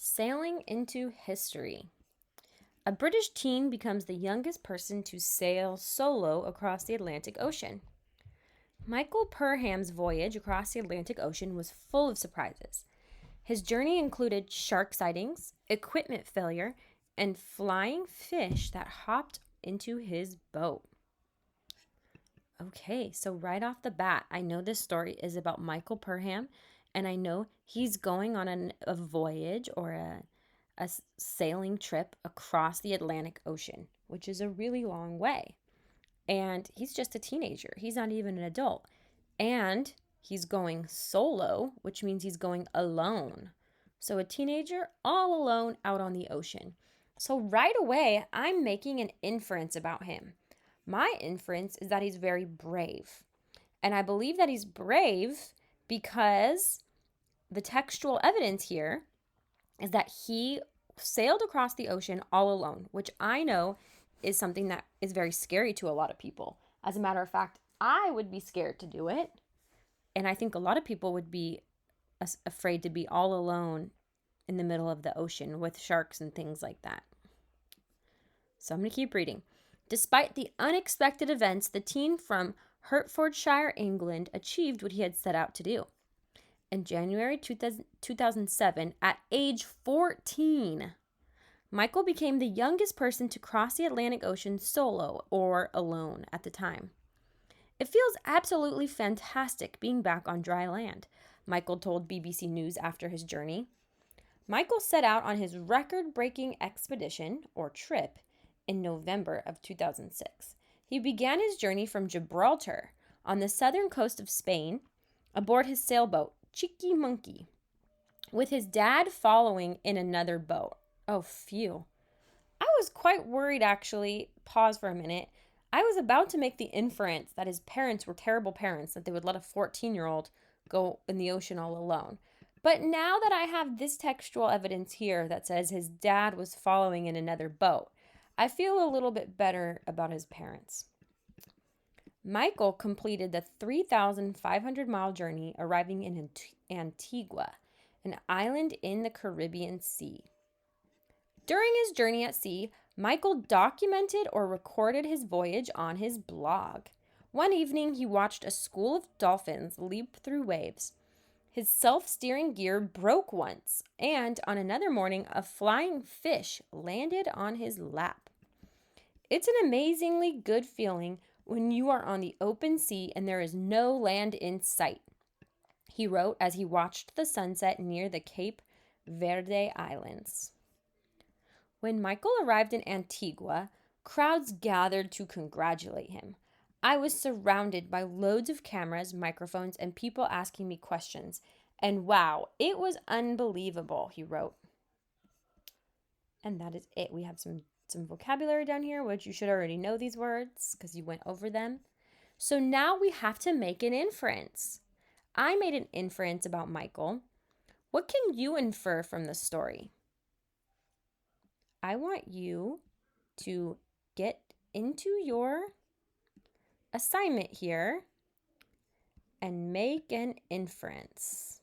Sailing into history. A British teen becomes the youngest person to sail solo across the Atlantic Ocean. Michael Perham's voyage across the Atlantic Ocean was full of surprises. His journey included shark sightings, equipment failure, and flying fish that hopped into his boat. Okay, so right off the bat, I know this story is about Michael Perham, and I know he's going on a voyage or a sailing trip across the Atlantic Ocean, which is a really long way. And he's just a teenager, he's not even an adult. And he's going solo, which means he's going alone. So a teenager all alone out on the ocean. So right away, I'm making an inference about him. My inference is that he's very brave. And I believe that he's brave because the textual evidence here is that he sailed across the ocean all alone, which I know is something that is very scary to a lot of people. As a matter of fact, I would be scared to do it. And I think a lot of people would be afraid to be all alone in the middle of the ocean with sharks and things like that. So I'm going to keep reading. Despite the unexpected events, the teen from Hertfordshire, England, achieved what he had set out to do. In January 2007, at age 14, Michael became the youngest person to cross the Atlantic Ocean solo or alone at the time. It feels absolutely fantastic being back on dry land, Michael told BBC News after his journey. Michael set out on his record-breaking expedition, or trip, in November of 2006. He began his journey from Gibraltar, on the southern coast of Spain, aboard his sailboat, Cheeky Monkey, with his dad following in another boat. Oh, phew. I was quite worried, actually. Pause for a minute. I was about to make the inference that his parents were terrible parents, that they would let a 14-year-old go in the ocean all alone. But now that I have this textual evidence here that says his dad was following in another boat, I feel a little bit better about his parents. Michael completed the 3,500-mile journey, arriving in Antigua, an island in the Caribbean Sea. During his journey at sea, Michael documented or recorded his voyage on his blog. One evening, he watched a school of dolphins leap through waves. His self-steering gear broke once, and on another morning, a flying fish landed on his lap. It's an amazingly good feeling when you are on the open sea and there is no land in sight, he wrote as he watched the sunset near the Cape Verde Islands. When Michael arrived in Antigua, crowds gathered to congratulate him. I was surrounded by loads of cameras, microphones, and people asking me questions. And wow, it was unbelievable, he wrote. And that is it. We have some vocabulary down here, which you should already know these words because you went over them. So now we have to make an inference. I made an inference about Michael. What can you infer from the story? I want you to get into your assignment here and make an inference.